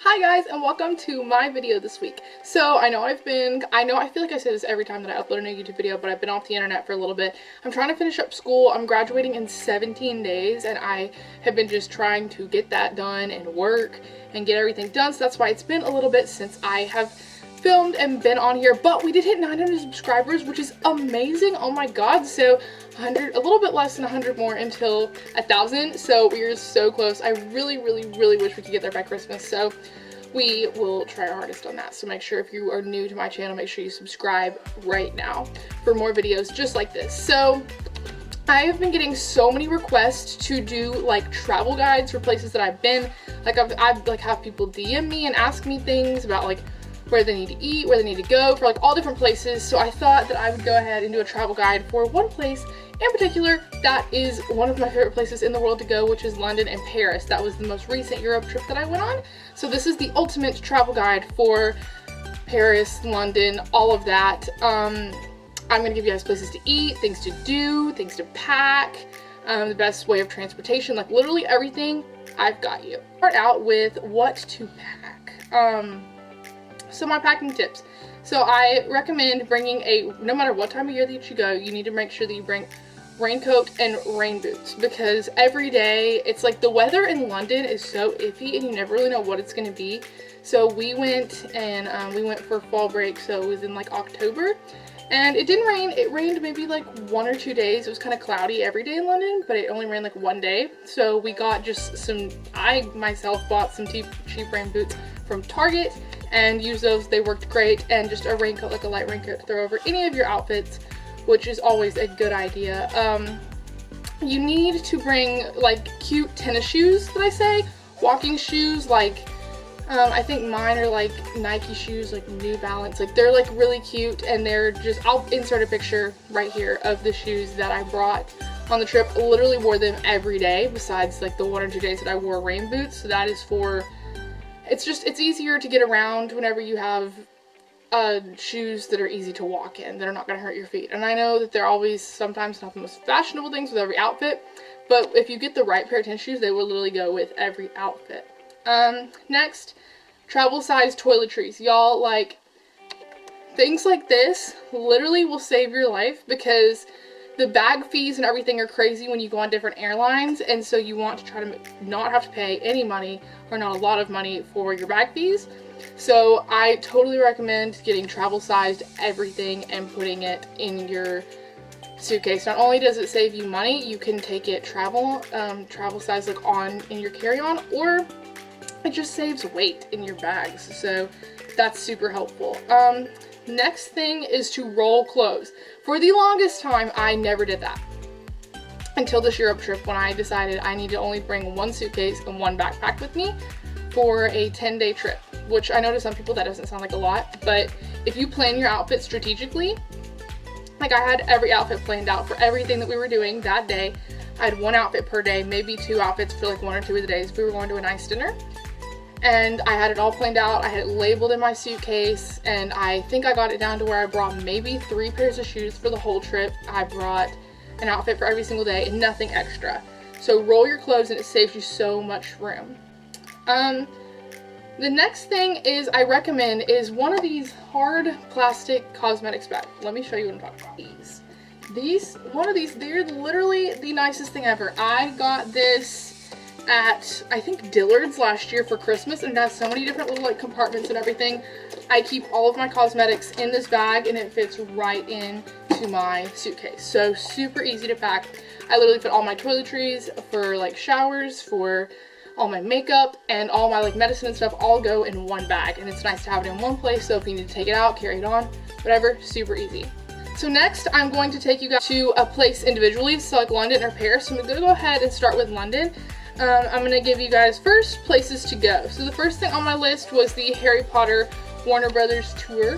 Hi guys, and welcome to my video this week. So I feel like I say this every time that I upload a new YouTube video, but I've been off the internet for a little bit. I'm trying to finish up school. I'm graduating in 17 days and I have been just trying to get that done and work and get everything done. So that's why it's been a little bit since I have filmed and been on here, but we did hit 900 subscribers, which is amazing. Oh my god. So a little bit less than 100 more until 1,000, so we're so close. I really wish we could get there by Christmas, so we will try our hardest on that. So make sure, if you are new to my channel, make sure you subscribe right now for more videos just like this. So I have been getting so many requests to do like travel guides for places that I've been. Like I've like have people DM me and ask me things about like where they need to eat, where they need to go, for like all different places. So I thought that I would go ahead and do a travel guide for one place in particular that is one of my favorite places in the world to go, which is London and Paris. That was the most recent Europe trip that I went on. So this is the ultimate travel guide for Paris, London, all of that. I'm gonna give you guys places to eat, things to do, things to pack, the best way of transportation, like literally everything. I've got you. Start out with what to pack. So my packing tips. So I recommend bringing no matter what time of year that you go, you need to make sure that you bring raincoat and rain boots, because every day it's like the weather in London is so iffy and you never really know what it's going to be. So we went and we went for fall break, so it was in like October, and it didn't rain. It rained maybe like 1 or 2 days. It was kind of cloudy every day in London, but it only rained like one day. So we got just I myself bought some cheap rain boots from Target and used those. They worked great, and just a raincoat, like a light raincoat to throw over any of your outfits, which is always a good idea. You need to bring like cute tennis shoes, that I say, walking shoes, like I think mine are like Nike shoes, like New Balance. Like they're like really cute, and they're just, I'll insert a picture right here of the shoes that I brought on the trip. I literally wore them every day besides like the 1 or 2 days that I wore rain boots. So that is for, it's easier to get around whenever you have shoes that are easy to walk in, that are not going to hurt your feet. And I know that they're always sometimes not the most fashionable things with every outfit, but if you get the right pair of tennis shoes, they will literally go with every outfit. Next, travel size toiletries. Y'all, like, things like this literally will save your life, because the bag fees and everything are crazy when you go on different airlines, and so you want to try to not have to pay any money, or not a lot of money, for your bag fees. So I totally recommend getting travel sized everything and putting it in your suitcase. Not only does it save you money, you can take it travel size, like in your carry-on, or it just saves weight in your bags. So that's super helpful. Next thing is to roll clothes. For the longest time, I never did that until this Europe trip, when I decided I need to only bring one suitcase and one backpack with me for a 10-day trip, which I know to some people that doesn't sound like a lot, but if you plan your outfit strategically, like I had every outfit planned out for everything that we were doing that day. I had one outfit per day, maybe 2 outfits for like 1 or 2 of the days. We were going to a nice dinner, and I had it all planned out. I had it labeled in my suitcase, and I think I got it down to where I brought maybe 3 pairs of shoes for the whole trip. I brought an outfit for every single day and nothing extra. So roll your clothes, and it saves you so much room. The next thing I recommend is one of these hard plastic cosmetics bags. Let me show you what I'm talking about. One of these, they're literally the nicest thing ever. I got this at, I think, Dillard's last year for Christmas, and it has so many different little like compartments and everything. I keep all of my cosmetics in this bag, and it fits right into my suitcase. So super easy to pack. I literally put all my toiletries for like showers, for all my makeup, and all my like medicine and stuff all go in one bag, and it's nice to have it in one place, so if you need to take it out, carry it on, whatever, super easy. So next, I'm going to take you guys to a place individually, so like London or Paris. So I'm gonna go ahead and start with London. I'm gonna give you guys first places to go. So the first thing on my list was the Harry Potter Warner Brothers tour.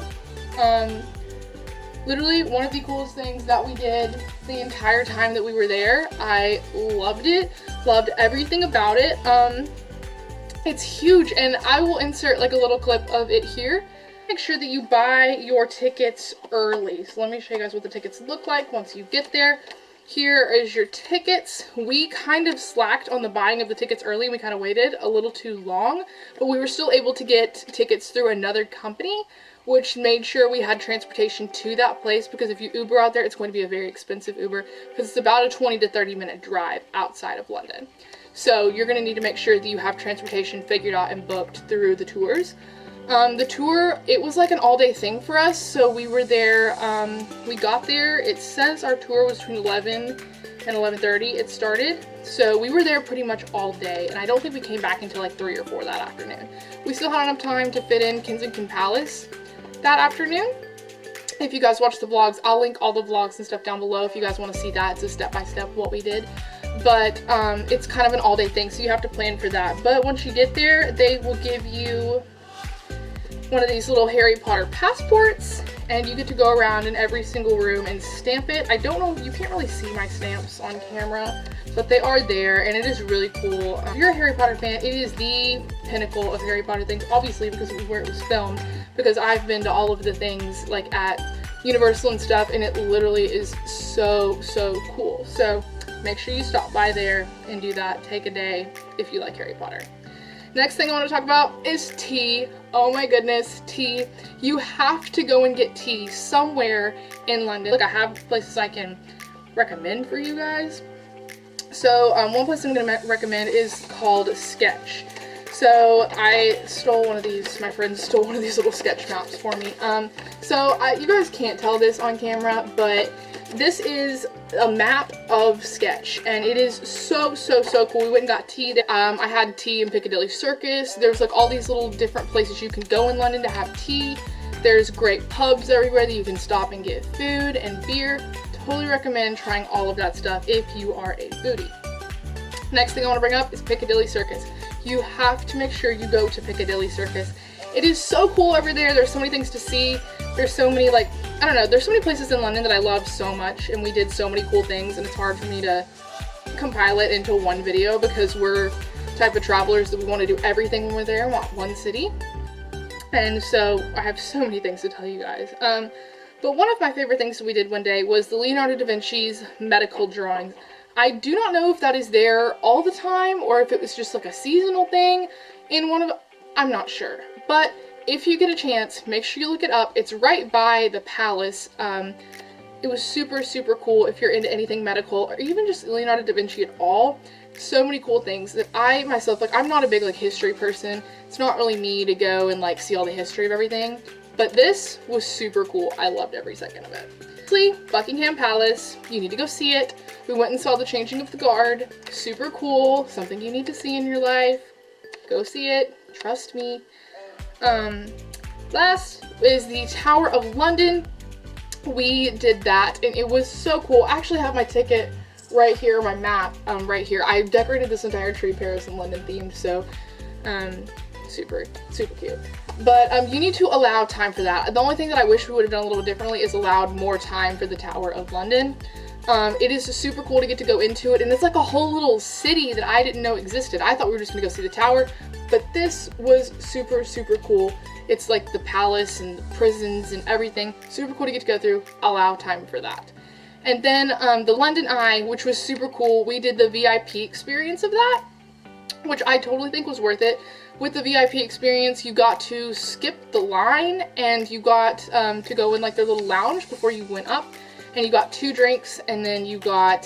Literally one of the coolest things that we did the entire time that we were there. I loved it, loved everything about it. It's huge, and I will insert like a little clip of it here. Make sure that you buy your tickets early. So let me show you guys what the tickets look like once you get there. Here is your tickets. We kind of slacked on the buying of the tickets early and we kind of waited a little too long, but we were still able to get tickets through another company, which made sure we had transportation to that place, because if you Uber out there, it's going to be a very expensive Uber because it's about a 20 to 30 minute drive outside of London. So you're going to need to make sure that you have transportation figured out and booked through the tours. The tour, it was like an all-day thing for us, so we were there, we got there, it says our tour was between 11 and 11:30 it started, so we were there pretty much all day, and I don't think we came back until like 3 or 4 that afternoon. We still had enough time to fit in Kensington Palace that afternoon. If you guys watch the vlogs, I'll link all the vlogs and stuff down below if you guys want to see that. It's a step-by-step what we did, but it's kind of an all-day thing, so you have to plan for that. But once you get there, they will give you one of these little Harry Potter passports, and you get to go around in every single room and stamp it. I don't know, you can't really see my stamps on camera, but they are there, and it is really cool. If you're a Harry Potter fan, it is the pinnacle of Harry Potter things, obviously because it was where it was filmed, because I've been to all of the things like at Universal and stuff, and it literally is so cool. So make sure you stop by there and do that. Take a day if you like Harry Potter. Next thing I want to talk about is tea. Oh my goodness, tea. You have to go and get tea somewhere in London. Look, I have places I can recommend for you guys. So one place I'm going to recommend is called Sketch. So I stole one of these, my friend stole one of these little sketch maps for me. You guys can't tell this on camera, but this is a map of Sketch, and it is so cool. We went and got tea. I had tea in Piccadilly Circus. There's like all these little different places you can go in London to have tea. There's great pubs everywhere that you can stop and get food and beer. Totally recommend trying all of that stuff if you are a foodie. Next thing I want to bring up is Piccadilly Circus. You have to make sure you go to Piccadilly Circus. It is so cool over there. There's so many things to see. There's so many, like, I don't know, there's so many places in London that I love so much, and we did so many cool things, and it's hard for me to compile it into one video because we're the type of travelers that we want to do everything when we're there and want one city. And so I have so many things to tell you guys. But one of my favorite things that we did one day was the Leonardo da Vinci's medical drawings. I do not know if that is there all the time or if it was just like a seasonal thing in one of, I'm not sure. But if you get a chance, make sure you look it up. It's right by the palace. It was super cool if you're into anything medical or even just Leonardo da Vinci at all. So many cool things that I myself, like, I'm not a big like history person. It's not really me to go and like see all the history of everything. But this was super cool. I loved every second of it. Lastly, Buckingham Palace. You need to go see it. We went and saw the changing of the guard. Super cool. Something you need to see in your life. Go see it. Trust me. Last is the Tower of London. We did that and it was so cool. I actually have my ticket right here, my map right here. I decorated this entire tree, Paris and London themed, so super cute. But you need to allow time for that. The only thing that I wish we would have done a little differently is allowed more time for the Tower of London. It is super cool to get to go into it, and it's like a whole little city that I didn't know existed. I thought we were just gonna go see the tower, but this was super cool. It's like the palace and the prisons and everything. Super cool to get to go through. Allow time for that. And then the London Eye, which was super cool. We did the VIP experience of that, which I totally think was worth it. With the VIP experience, you got to skip the line and you got to go in like their little lounge before you went up. And you got 2 drinks, and then you got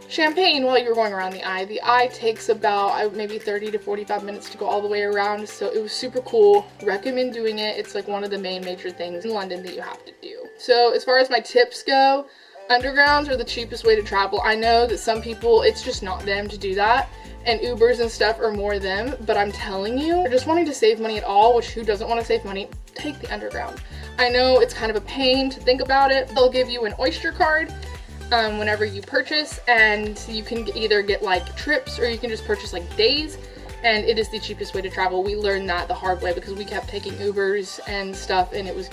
champagne while you were going around the eye. The eye takes about maybe 30 to 45 minutes to go all the way around, so it was super cool. Recommend doing it. It's like one of the main major things in London that you have to do. So as far as my tips go, undergrounds are the cheapest way to travel. I know that some people, it's just not them to do that, and Ubers and stuff are more them, but I'm telling you, if you're just wanting to save money at all, which who doesn't want to save money, take the underground. I know it's kind of a pain to think about it. They'll give you an Oyster card whenever you purchase, and you can either get like trips or you can just purchase like days, and it is the cheapest way to travel. We learned that the hard way because we kept taking Ubers and stuff, and it was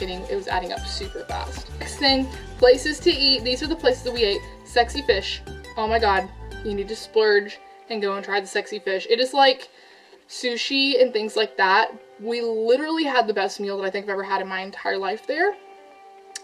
adding up super fast. Next thing, places to eat. These are the places that we ate. Sexy Fish. Oh my god, you need to splurge and go and try the Sexy Fish. It is like sushi and things like that. We literally had the best meal that I think I've ever had in my entire life there.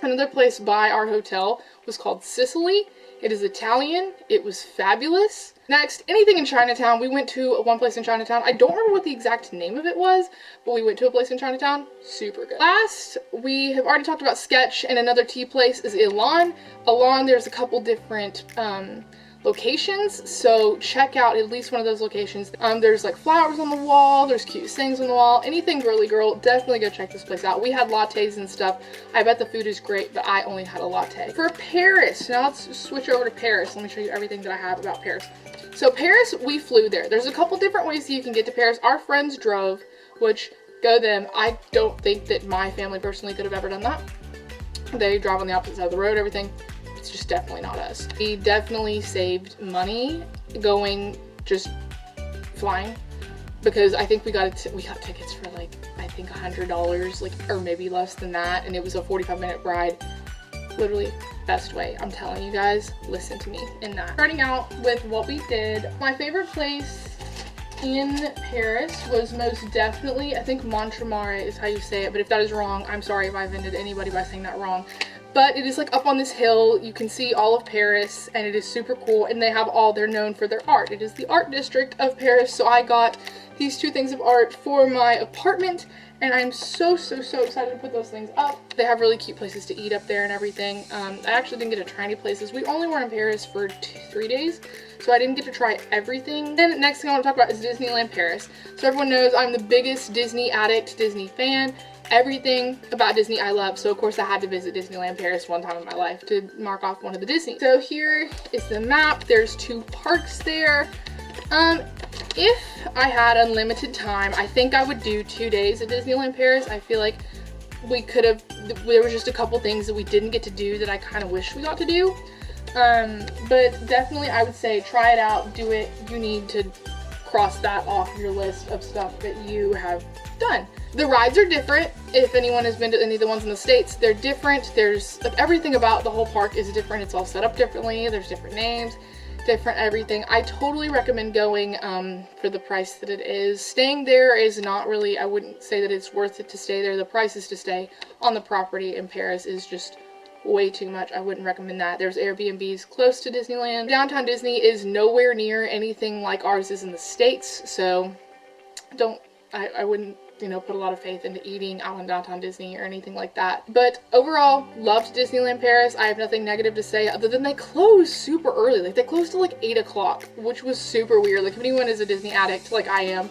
Another place by our hotel was called Sicily. It is Italian. It was fabulous. Next, anything in Chinatown. We went to one place in Chinatown. I don't remember what the exact name of it was, but we went to a place in Chinatown. Super good. Last, we have already talked about Sketch, and another tea place is Elan. Elan, there's a couple different locations, so check out at least one of those locations. There's like flowers on the wall, there's cute things on the wall, anything girly girl, definitely go check this place out. We had lattes and stuff. I bet the food is great, but I only had a latte. For Paris, now let's switch over to Paris. Let me show you everything that I have about Paris. So Paris, we flew there. There's a couple different ways that you can get to Paris. Our friends drove, which go them. I don't think that my family personally could have ever done that. They drive on the opposite side of the road, everything. It's just definitely not us. We definitely saved money going just flying, because I think we got tickets for like, I think $100, like, or maybe less than that, and it was a 45-minute ride. Literally best way. I'm telling you guys, listen to me in that. Starting out with what we did, my favorite place in Paris was most definitely, I think Montmartre is how you say it, but if that is wrong, I'm sorry if I offended anybody by saying that wrong. But it is like up on this hill, you can see all of Paris, and it is super cool, and they're known for their art. It is the art district of Paris, so I got these two things of art for my apartment, and I'm so excited to put those things up. They have really cute places to eat up there and everything. I actually didn't get to try any places. We only were in Paris for 3 days, so I didn't get to try everything. Then next thing I want to talk about is Disneyland Paris. So everyone knows I'm the biggest Disney addict, Disney fan. Everything about Disney I love, so of course I had to visit Disneyland Paris one time in my life to mark off one of the Disney. So here is the map. There's 2 parks there. If I had unlimited time, I think I would do 2 days at Disneyland Paris. I feel like there was just a couple things that we didn't get to do that I kind of wish we got to do. But definitely I would say try it out, do it. You need to cross that off your list of stuff that you have done. The rides are different. If anyone has been to any of the ones in the States, they're different. There's like everything about the whole park is different. It's all set up differently. There's different names, different everything. I totally recommend going for the price that it is. Staying there is not really, I wouldn't say that it's worth it to stay there. The prices to stay on the property in Paris is just way too much. I wouldn't recommend that. There's Airbnbs close to Disneyland. Downtown Disney is nowhere near anything like ours is in the States, so I wouldn't, you know, put a lot of faith into eating out in downtown Disney or anything like that. But overall, loved Disneyland Paris. I have nothing negative to say other than they close super early. Like they closed till like 8 o'clock, which was super weird. Like if anyone is a Disney addict like I am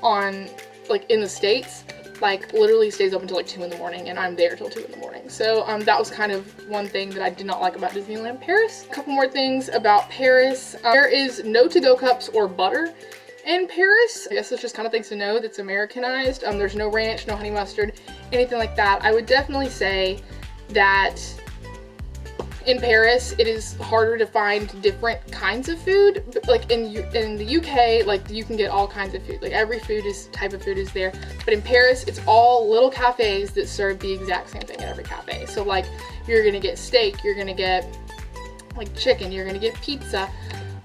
in the States, like literally stays up until like 2 in the morning, and I'm there till 2 in the morning. So that was kind of one thing that I did not like about Disneyland Paris. A couple more things about Paris. There is no to-go cups or butter in Paris. I guess it's just kind of things to know that's Americanized. There's no ranch, no honey mustard, anything like that. I would definitely say that in Paris it is harder to find different kinds of food. Like in the UK, like you can get all kinds of food. Like every type of food is there. But in Paris, it's all little cafes that serve the exact same thing at every cafe. So like you're gonna get steak, you're gonna get like chicken, you're gonna get pizza.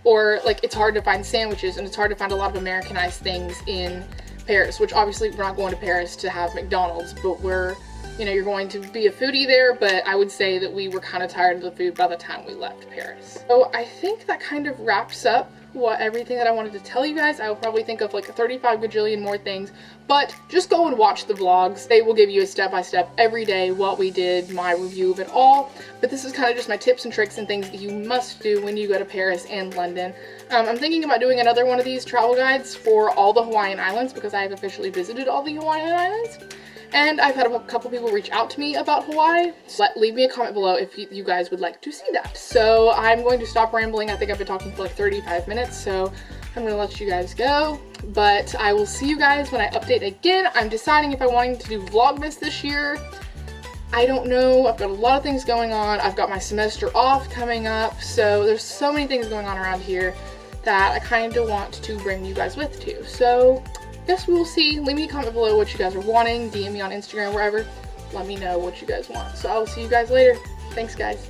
Or like it's hard to find sandwiches, and it's hard to find a lot of Americanized things in Paris, which obviously we're not going to Paris to have McDonald's, but you're going to be a foodie there, but I would say that we were kind of tired of the food by the time we left Paris. So I think that kind of wraps up everything that I wanted to tell you guys. I will probably think of like 35 gajillion more things, but just go and watch the vlogs. They will give you a step-by-step every day what we did, my review of it all. But this is kind of just my tips and tricks and things that you must do when you go to Paris and London. I'm thinking about doing another one of these travel guides for all the Hawaiian Islands, because I have officially visited all the Hawaiian Islands. And I've had a couple people reach out to me about Hawaii. So leave me a comment below if you guys would like to see that. So I'm going to stop rambling. I think I've been talking for like 35 minutes, so I'm going to let you guys go. But I will see you guys when I update again. I'm deciding if I'm wanting to do Vlogmas this year. I don't know. I've got a lot of things going on. I've got my semester off coming up. So there's so many things going on around here that I kind of want to bring you guys with too. So guess we will see. Leave me a comment below what you guys are wanting. DM me on Instagram, wherever. Let me know what you guys want. So I will see you guys later. Thanks, guys.